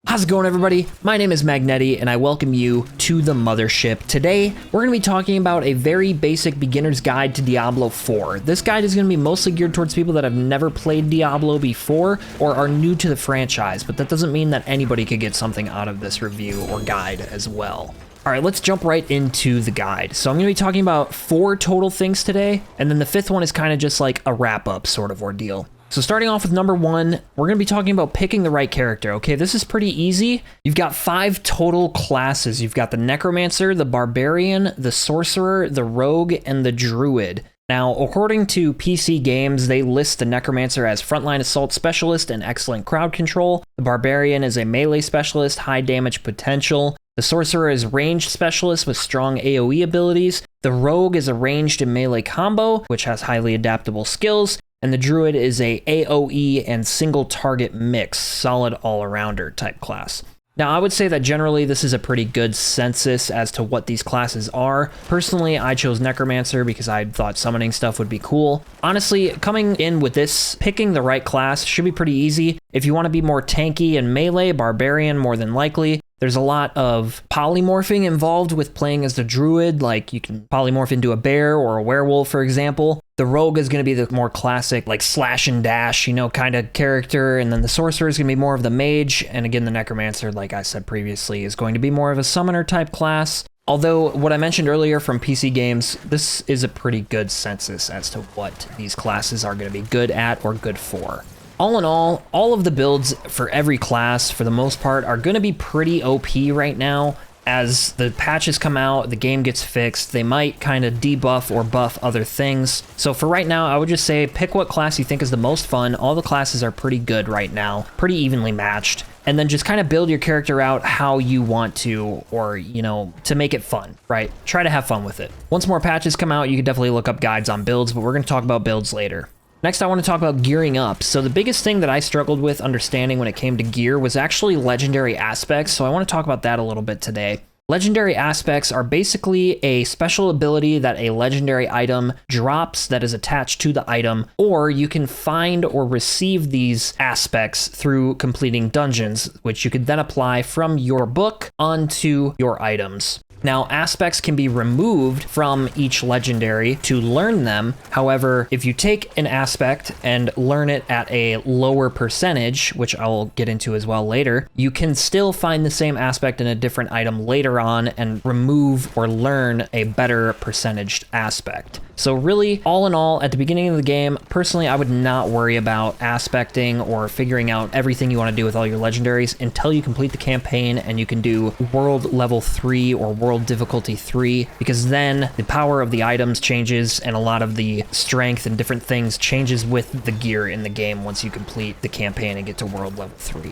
How's it going, everybody? My name is Magnety, and I welcome you to the mothership. Today, we're going to be talking about a very basic beginner's guide to Diablo 4. This guide is going to be mostly geared towards people that have never played Diablo before or are new to the franchise, but that doesn't mean that anybody could get something out of this review or guide as well. All right, let's jump right into the guide. So I'm going to be talking about 4 total things today, and then the 5th one is kind of just like a wrap-up sort of ordeal. So starting off with number 1, we're going to be talking about picking the right character. Okay, this is pretty easy. You've got 5 total classes. You've got the Necromancer, the Barbarian, the Sorcerer, the Rogue, and the Druid. Now, according to PC Games, they list the Necromancer as frontline assault specialist and excellent crowd control. The Barbarian is a melee specialist, high damage potential. The Sorcerer is ranged specialist with strong AoE abilities. The Rogue is a ranged and melee combo, which has highly adaptable skills. And the Druid is a AoE and single target mix, solid all-arounder type class. Now, I would say that generally this is a pretty good census as to what these classes are. Personally, I chose Necromancer because I thought summoning stuff would be cool. Honestly, coming in with this, picking the right class should be pretty easy. If you want to be more tanky and melee, Barbarian more than likely. There's a lot of polymorphing involved with playing as the Druid, like you can polymorph into a bear or a werewolf, for example. The Rogue is going to be the more classic, like slash and dash, kind of character, and then the Sorcerer is going to be more of the mage, and again, the Necromancer, like I said previously, is going to be more of a summoner type class. Although, what I mentioned earlier from PC Games, this is a pretty good census as to what these classes are going to be good at or good for. All in all of the builds for every class, for the most part, are going to be pretty OP right now. As the patches come out, the game gets fixed, they might kind of debuff or buff other things. So for right now, I would just say pick what class you think is the most fun. All the classes are pretty good right now, pretty evenly matched. And then just kind of build your character out how you want to, or, to make it fun, right? Try to have fun with it. Once more patches come out, you can definitely look up guides on builds, but we're going to talk about builds later. Next, I want to talk about gearing up. So the biggest thing that I struggled with understanding when it came to gear was actually legendary aspects, so I want to talk about that a little bit today. Legendary aspects are basically a special ability that a legendary item drops that is attached to the item, or you can find or receive these aspects through completing dungeons, which you could then apply from your book onto your items. Now, aspects can be removed from each legendary to learn them. However, if you take an aspect and learn it at a lower percentage, which I'll get into as well later, you can still find the same aspect in a different item later on and remove or learn a better percentaged aspect. So really, all in all, at the beginning of the game, personally, I would not worry about aspecting or figuring out everything you want to do with all your legendaries until you complete the campaign and you can do world level 3 or world difficulty 3, because then the power of the items changes and a lot of the strength and different things changes with the gear in the game once you complete the campaign and get to world level 3.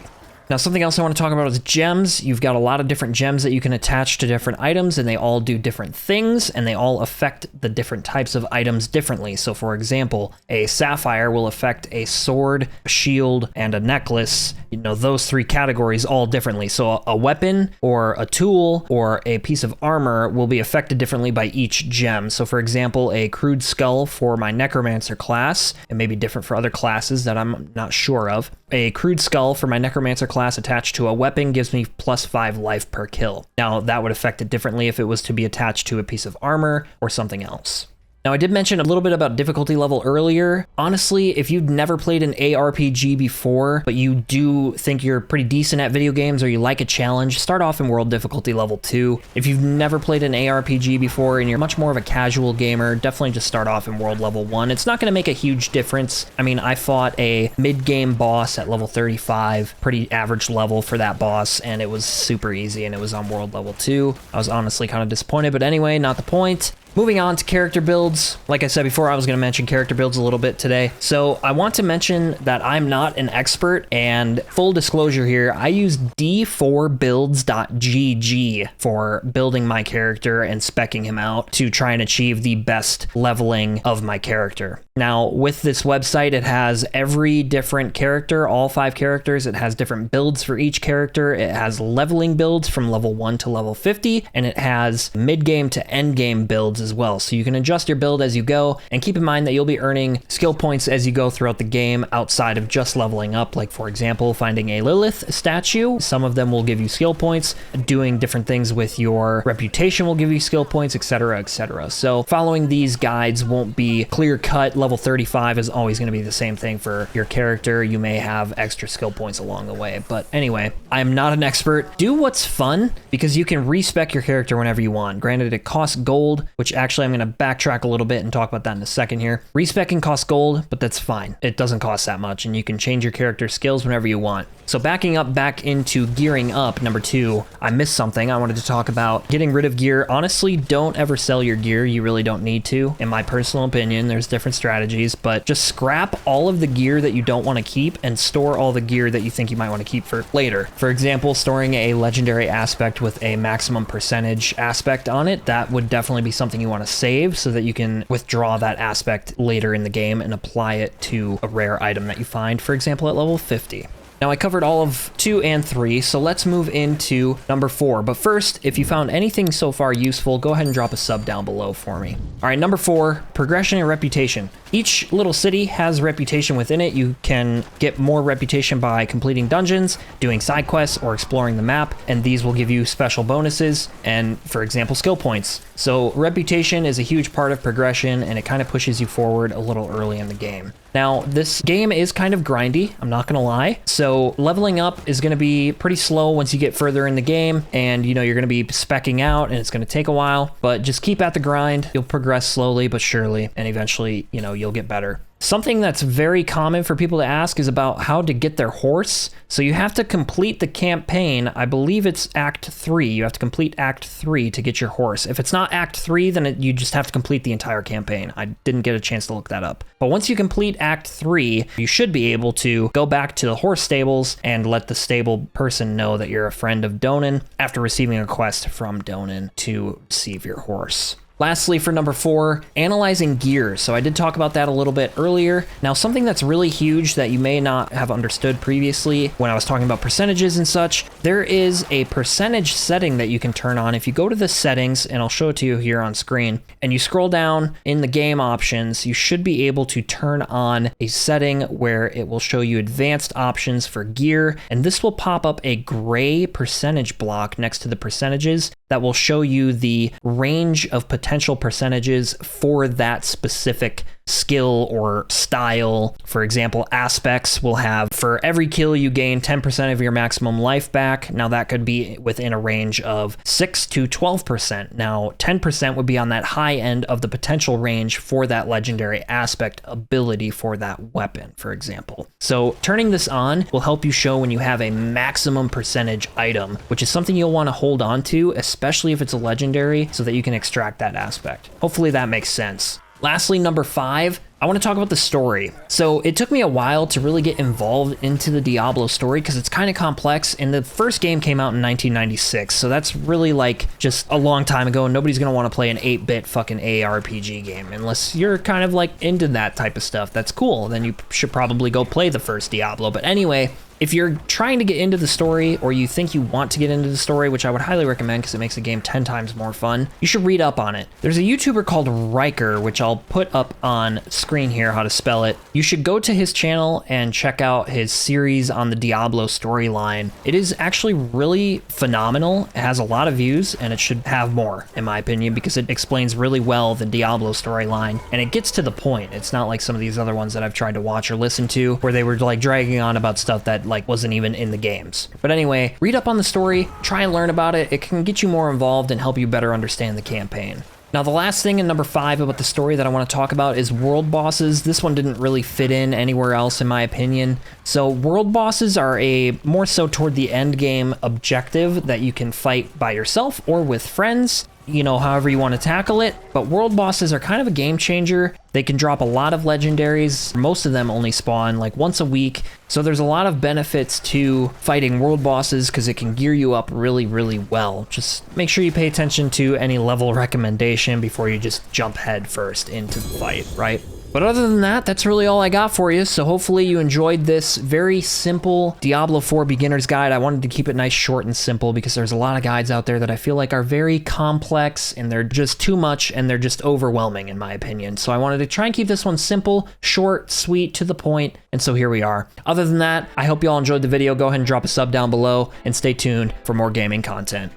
Now, something else I want to talk about is gems. You've got a lot of different gems that you can attach to different items, and they all do different things, and they all affect the different types of items differently. So, for example, a sapphire will affect a sword, a shield, and a necklace. Those 3 categories all differently. So a weapon or a tool or a piece of armor will be affected differently by each gem. So, for example, a crude skull for my Necromancer class, and maybe different for other classes that I'm not sure of. A crude skull for my Necromancer class attached to a weapon gives me plus 5 life per kill. Now, that would affect it differently if it was to be attached to a piece of armor or something else. Now, I did mention a little bit about difficulty level earlier. Honestly, if you've never played an ARPG before, but you do think you're pretty decent at video games or you like a challenge, start off in world difficulty level 2. If you've never played an ARPG before and you're much more of a casual gamer, definitely just start off in world level 1. It's not going to make a huge difference. I mean, I fought a mid-game boss at level 35, pretty average level for that boss, and it was super easy, and it was on world level 2. I was honestly kind of disappointed, but anyway, not the point. Moving on to character builds. Like I said before, I was going to mention character builds a little bit today. So I want to mention that I'm not an expert, and full disclosure here, I use d4builds.gg for building my character and speccing him out to try and achieve the best leveling of my character. Now, with this website, it has every different character, all 5 characters. It has different builds for each character. It has leveling builds from level 1 to level 50, and it has mid-game to end-game builds as well. So you can adjust your build as you go, and keep in mind that you'll be earning skill points as you go throughout the game outside of just leveling up. Like for example, finding a Lilith statue. Some of them will give you skill points. Doing different things with your reputation will give you skill points, etc, etc. So following these guides won't be clear cut. Level 35 is always going to be the same thing for your character. You may have extra skill points along the way, but anyway, I'm not an expert. Do what's fun, because you can respec your character whenever you want. Granted, it costs gold, which actually I'm going to backtrack a little bit and talk about that in a second here. Respecing costs gold, but that's fine. It doesn't cost that much, and you can change your character skills whenever you want. So backing up back into gearing up, number 2, I missed something. I wanted to talk about getting rid of gear. Honestly, don't ever sell your gear. You really don't need to. In my personal opinion, there's different strategies, but just scrap all of the gear that you don't want to keep and store all the gear that you think you might want to keep for later. For example, storing a legendary aspect with a maximum percentage aspect on it, that would definitely be something you want to save so that you can withdraw that aspect later in the game and apply it to a rare item that you find, for example, at level 50. Now I covered all of 2 and 3, so let's move into number 4. But first, if you found anything so far useful, go ahead and drop a sub down below for me. All right, number 4, progression and reputation. Each little city has reputation within it. You can get more reputation by completing dungeons, doing side quests, or exploring the map, and these will give you special bonuses and, for example, skill points. So reputation is a huge part of progression, and it kind of pushes you forward a little early in the game. Now, this game is kind of grindy, I'm not gonna lie. So leveling up is gonna be pretty slow once you get further in the game, and you know, you're gonna be speccing out and it's gonna take a while, but just keep at the grind. You'll progress slowly but surely, and eventually, you know, you'll get better. Something that's very common for people to ask is about how to get their horse. So you have to complete the campaign. I believe it's Act 3. You have to complete Act 3 to get your horse. If it's not Act 3, then you just have to complete the entire campaign. I didn't get a chance to look that up. But once you complete Act 3, you should be able to go back to the horse stables and let the stable person know that you're a friend of Donan after receiving a quest from Donan to receive your horse. Lastly, for number 4, analyzing gear. So I did talk about that a little bit earlier. Now, something that's really huge that you may not have understood previously when I was talking about percentages and such, there is a percentage setting that you can turn on. If you go to the settings, and I'll show it to you here on screen, and you scroll down in the game options, you should be able to turn on a setting where it will show you advanced options for gear, and this will pop up a gray percentage block next to the percentages that will show you the range of potential percentages for that specific skill or style. For example, aspects will have, for every kill you gain 10% of your maximum life back. Now that could be within a range of 6 to 12%. Now 10% would be on that high end of the potential range for that legendary aspect ability for that weapon, for example. So turning this on will help you show when you have a maximum percentage item, which is something you'll want to hold on to, especially if it's a legendary, so that you can extract that aspect. Hopefully that makes sense. Lastly, number 5, I want to talk about the story. So it took me a while to really get involved into the Diablo story because it's kind of complex, and the first game came out in 1996, so that's really like just a long time ago, and nobody's going to want to play an 8-bit fucking ARPG game unless you're kind of like into that type of stuff. That's cool. Then you should probably go play the first Diablo. But anyway, if you're trying to get into the story, or you think you want to get into the story, which I would highly recommend because it makes the game 10 times more fun, you should read up on it. There's a YouTuber called Riker, which I'll put up on screen here, how to spell it. You should go to his channel and check out his series on the Diablo storyline. It is actually really phenomenal. It has a lot of views, and it should have more, in my opinion, because it explains really well the Diablo storyline, and it gets to the point. It's not like some of these other ones that I've tried to watch or listen to, where they were like dragging on about stuff that like wasn't even in the games. But anyway, read up on the story, try and learn about it. It can get you more involved and help you better understand the campaign. Now, the last thing in number 5 about the story that I want to talk about is world bosses. This one didn't really fit in anywhere else, in my opinion. So world bosses are a more so toward the end game objective that you can fight by yourself or with friends, you know, however you want to tackle it. But world bosses are kind of a game changer. They can drop a lot of legendaries. Most of them only spawn like once a week. So there's a lot of benefits to fighting world bosses because it can gear you up really, really well. Just make sure you pay attention to any level recommendation before you just jump head first into the fight, right? But other than that, that's really all I got for you. So hopefully you enjoyed this very simple Diablo 4 beginner's guide. I wanted to keep it nice, short, and simple because there's a lot of guides out there that I feel like are very complex and they're just too much and they're just overwhelming in my opinion. So I wanted to try and keep this one simple, short, sweet, to the point. And so here we are. Other than that, I hope you all enjoyed the video. Go ahead and drop a sub down below and stay tuned for more gaming content.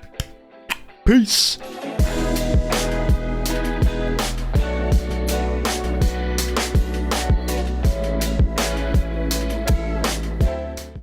Peace.